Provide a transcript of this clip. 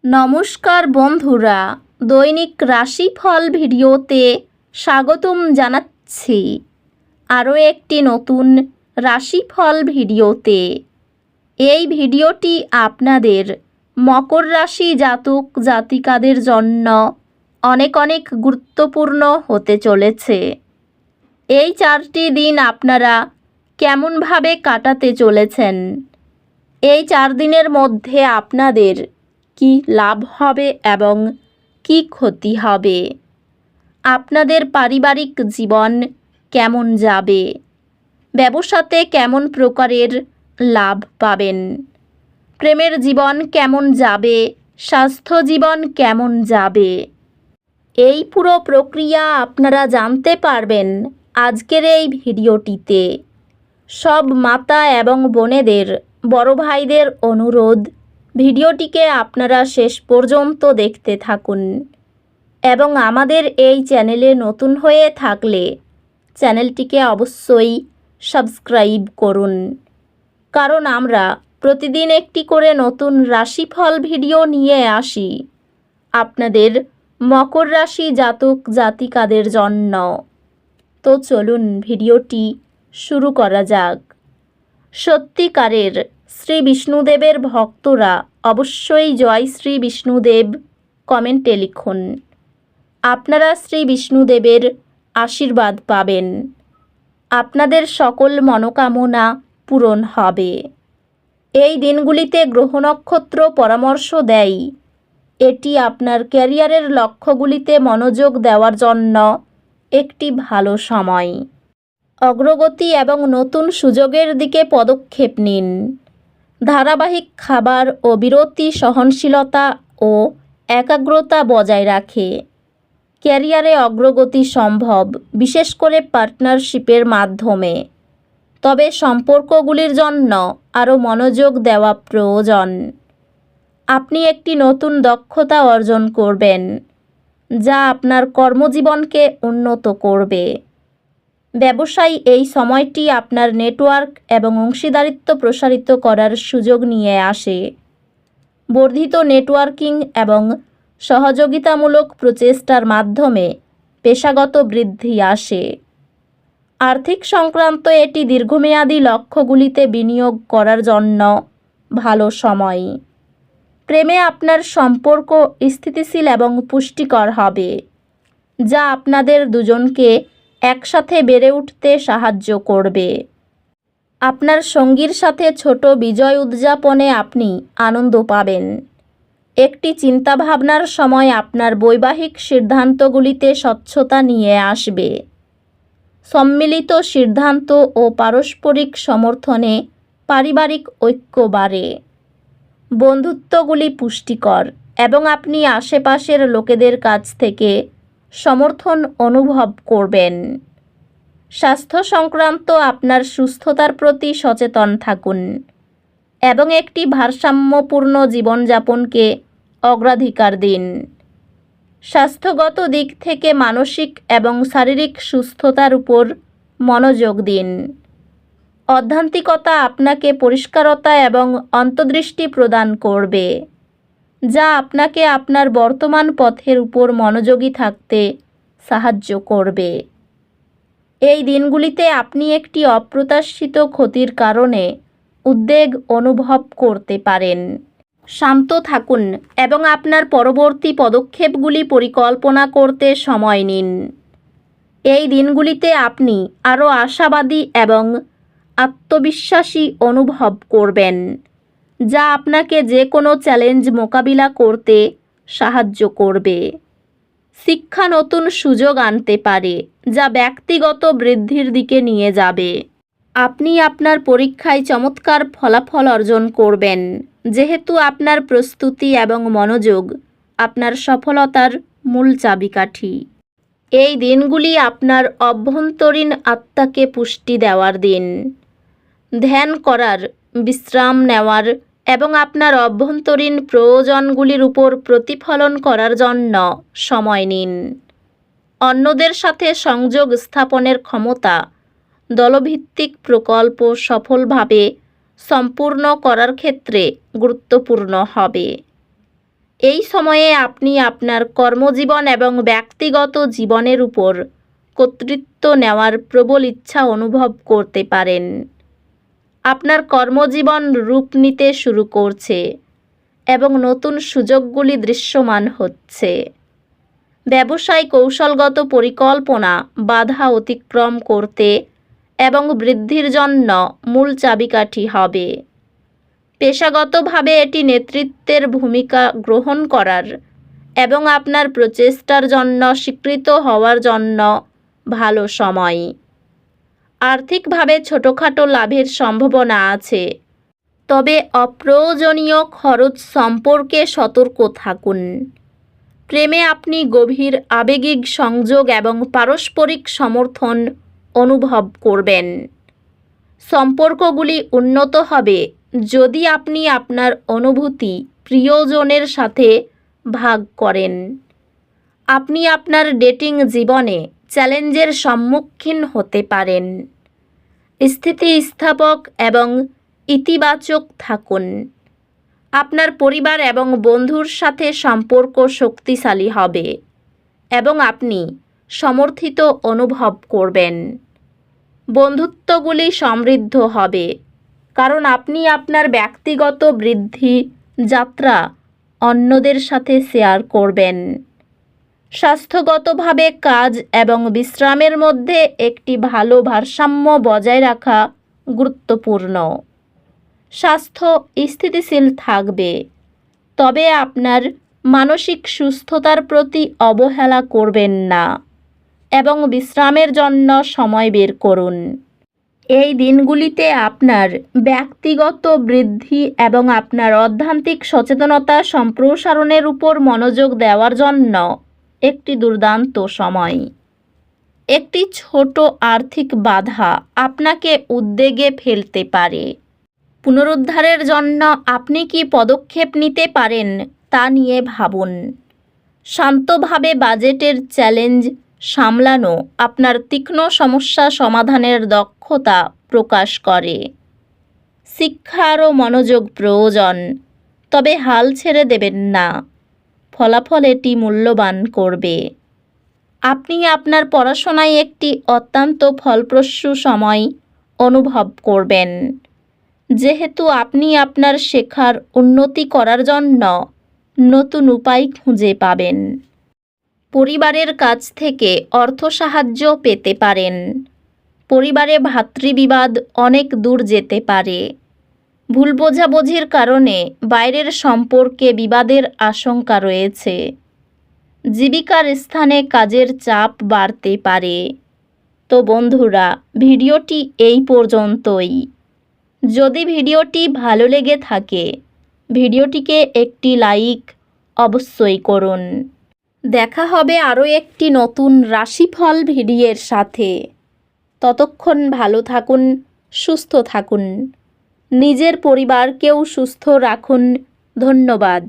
নমস্কার বন্ধুরা, দৈনিক রাশিফল ভিডিওতে স্বাগতম জানাচ্ছি আরও একটি নতুন রাশিফল ভিডিওতে। এই ভিডিওটি আপনাদের মকর রাশি জাতক জাতিকাদের জন্য অনেক অনেক গুরুত্বপূর্ণ হতে চলেছে। এই 4টি দিন আপনারা কেমনভাবে কাটাতে চলেছেন, এই 4 দিনের মধ্যে আপনাদের কি লাভ হবে এবং কি ক্ষতি হবে, আপনাদের পারিবারিক জীবন কেমন যাবে, ব্যবসাতে কেমন প্রকারের লাভ পাবেন, প্রেমের জীবন কেমন যাবে, স্বাস্থ্য জীবন কেমন যাবে, এই পুরো প্রক্রিয়া আপনারা জানতে পারবেন আজকের এই ভিডিওটিতে। সব মাতা এবং বোনেদের, বড় ভাইদের অনুরোধ, ভিডিওটিকে আপনারা শেষ পর্যন্ত দেখতে থাকুন এবং আমাদের এই চ্যানেলে নতুন হয়ে থাকলে চ্যানেলটিকে অবশ্যই সাবস্ক্রাইব করুন, কারণ আমরা প্রতিদিন একটি করে নতুন রাশিফল ভিডিও নিয়ে আসি আপনাদের মকর রাশি জাতক জাতিকাদের জন্য। তো চলুন ভিডিওটি শুরু করা যাক। সত্যিকারের শ্রী বিষ্ণুদেবের ভক্তরা অবশ্যই জয় শ্রী বিষ্ণুদেব কমেন্টে লিখুন। আপনারা শ্রী বিষ্ণুদেবের আশীর্বাদ পাবেন, আপনাদের সকল মনোকামনা পূরণ হবে। এই দিনগুলিতে গ্রহ নক্ষত্র পরামর্শ দেয় এটি আপনার ক্যারিয়ারের লক্ষ্যগুলিতে মনোযোগ দেওয়ার জন্য একটি ভালো সময়। অগ্রগতি এবং নতুন সুযোগের দিকে পদক্ষেপ নিন। ধারাবাহিক খাবার ও বিরতি সহনশীলতা ও একাগ্রতা বজায় রাখে। ক্যারিয়ারে অগ্রগতি সম্ভব, বিশেষ করে পার্টনারশিপের মাধ্যমে। তবে সম্পর্কগুলির জন্য আরও মনোযোগ দেওয়া প্রয়োজন। আপনি একটি নতুন দক্ষতা অর্জন করবেন, যা আপনার কর্মজীবনকে উন্নত করবে। ব্যবসায়ী এই সময়টি আপনার নেটওয়ার্ক এবং অংশীদারিত্ব প্রসারিত করার সুযোগ নিয়ে আসে। বর্ধিত নেটওয়ার্কিং এবং সহযোগিতামূলক প্রচেষ্টার মাধ্যমে পেশাগত বৃদ্ধি আসে। আর্থিক সংক্রান্ত এটি দীর্ঘমেয়াদী লক্ষ্যগুলিতে বিনিয়োগ করার জন্য ভালো সময়। প্রেমে আপনার সম্পর্ক স্থিতিশীল এবং পুষ্টিকর হবে, যা আপনাদের দুজনকে একসাথে বেড়ে উঠতে সাহায্য করবে। আপনার সঙ্গীর সাথে ছোট বিজয় উদযাপনে আপনি আনন্দ পাবেন। একটি চিন্তাভাবনার সময় আপনার বৈবাহিক সিদ্ধান্তগুলিতে স্বচ্ছতা নিয়ে আসবে। সম্মিলিত সিদ্ধান্ত ও পারস্পরিক সমর্থনে পারিবারিক ঐক্য বাড়ে। বন্ধুত্বগুলি পুষ্টিকর এবং আপনি আশেপাশের লোকেদের কাছ থেকে সমর্থন অনুভব করবেন। স্বাস্থ্য সংক্রান্ত আপনার সুস্থতার প্রতি সচেতন থাকুন এবং একটি ভারসাম্যপূর্ণ জীবনযাপনকে অগ্রাধিকার দিন। স্বাস্থ্যগত দিক থেকে মানসিক এবং শারীরিক সুস্থতার উপর মনোযোগ দিন। আধ্যাত্মিকতা আপনাকে পরিষ্কারতা এবং অন্তর্দৃষ্টি প্রদান করবে, যা আপনাকে আপনার বর্তমান পথের উপর মনোযোগী থাকতে সাহায্য করবে। এই দিনগুলিতে আপনি একটি অপ্রত্যাশিত ক্ষতির কারণে উদ্বেগ অনুভব করতে পারেন। শান্ত থাকুন এবং আপনার পরবর্তী পদক্ষেপগুলি পরিকল্পনা করতে সময় নিন। এই দিনগুলিতে আপনি আরও আশাবাদী এবং আত্মবিশ্বাসী অনুভব করবেন, যা আপনাকে যে কোনো চ্যালেঞ্জ মোকাবিলা করতে সাহায্য করবে। শিক্ষা নতুন সুযোগ আনতে পারে, যা ব্যক্তিগত বৃদ্ধির দিকে নিয়ে যাবে। আপনি আপনার পরীক্ষায় চমৎকার ফলাফল অর্জন করবেন, যেহেতু আপনার প্রস্তুতি এবং মনোযোগ আপনার সফলতার মূল চাবিকাঠি। এই দিনগুলি আপনার অভ্যন্তরীণ আত্মাকে পুষ্টি দেওয়ার দিন। ধ্যান করার, বিশ্রাম নেওয়ার এবং আপনার অভ্যন্তরীণ প্রয়োজনগুলির উপর প্রতিফলন করার জন্য সময় নিন। অন্যদের সাথে সংযোগ স্থাপনের ক্ষমতা দলভিত্তিক প্রকল্প সফলভাবে সম্পূর্ণ করার ক্ষেত্রে গুরুত্বপূর্ণ হবে। এই সময়ে আপনি আপনার কর্মজীবন এবং ব্যক্তিগত জীবনের উপর কর্তৃত্ব নেওয়ার প্রবল ইচ্ছা অনুভব করতে পারেন। আপনার কর্মজীবন রূপ নিতে শুরু করছে এবং নতুন সুযোগগুলি দৃশ্যমান হচ্ছে। ব্যবসায় কৌশলগত পরিকল্পনা বাধা অতিক্রম করতে এবং বৃদ্ধির জন্য মূল চাবিকাঠি হবে। পেশাগতভাবে এটি নেতৃত্বের ভূমিকা গ্রহণ করার এবং আপনার প্রচেষ্টার জন্য স্বীকৃত হওয়ার জন্য ভালো সময়। আর্থিকভাবে ছোটোখাটো লাভের সম্ভাবনা আছে, তবে অপ্রয়োজনীয় খরচ সম্পর্কে সতর্ক থাকুন। প্রেমে আপনি গভীর আবেগিক সংযোগ এবং পারস্পরিক সমর্থন অনুভব করবেন। সম্পর্কগুলি উন্নত হবে যদি আপনি আপনার অনুভূতি প্রিয়জনের সাথে ভাগ করেন। আপনি আপনার ডেটিং জীবনে চ্যালেঞ্জের সম্মুখীন হতে পারেন। স্থিতিস্থাপক এবং ইতিবাচক থাকুন। আপনার পরিবার এবং বন্ধুর সাথে সম্পর্ক শক্তিশালী হবে এবং আপনি সমর্থিত অনুভব করবেন। বন্ধুত্বগুলি সমৃদ্ধ হবে কারণ আপনি আপনার ব্যক্তিগত বৃদ্ধি যাত্রা অন্যদের সাথে শেয়ার করবেন। স্বাস্থ্যগতভাবে কাজ এবং বিশ্রামের মধ্যে একটি ভালো ভারসাম্য বজায় রাখা গুরুত্বপূর্ণ। স্বাস্থ্য স্থিতিশীল থাকবে, তবে আপনার মানসিক সুস্থতার প্রতি অবহেলা করবেন না এবং বিশ্রামের জন্য সময় বের করুন। এই দিনগুলিতে আপনার ব্যক্তিগত বৃদ্ধি এবং আপনার অধ্যাত্মিক সচেতনতা সম্প্রসারণের উপর মনোযোগ দেওয়ার জন্য একটি দুর্দান্ত সময়। একটি ছোট আর্থিক বাধা আপনাকে উদ্বেগে ফেলতে পারে। পুনরুদ্ধারের জন্য আপনি কি পদক্ষেপ নিতে পারেন তা নিয়ে ভাবুন। শান্তভাবে বাজেটের চ্যালেঞ্জ সামলানো আপনার তীক্ষ্ণ সমস্যা সমাধানের দক্ষতা প্রকাশ করে। শিক্ষারও মনোযোগ প্রয়োজন, তবে হাল ছেড়ে দেবেন না। ফলাফল এটি মূল্যবান করবে। আপনি আপনার পড়াশোনায় একটি অত্যন্ত ফলপ্রসূ সময় অনুভব করবেন, যেহেতু আপনি আপনার শেখার উন্নতি করার জন্য নতুন উপায় খুঁজে পাবেন। পরিবারের কাছ থেকে অর্থ সাহায্য পেতে পারেন। পরিবারে ভ্রাতৃবিবাদ অনেক দূর যেতে পারে। ভুল বোঝাবুঝির কারণে বাইরের সম্পর্কে বিবাদের আশঙ্কা রয়েছে। জীবিকার স্থানে কাজের চাপ বাড়তে পারে। তো বন্ধুরা, ভিডিওটি এই পর্যন্তই। যদি ভিডিওটি ভালো লেগে থাকে, ভিডিওটিকে একটি লাইক অবশ্যই করুন। দেখা হবে আরও একটি নতুন রাশিফল ভিডিওর সাথে। ততক্ষণ ভালো থাকুন, সুস্থ থাকুন, নিজের পরিবারকেও সুস্থ রাখুন। ধন্যবাদ।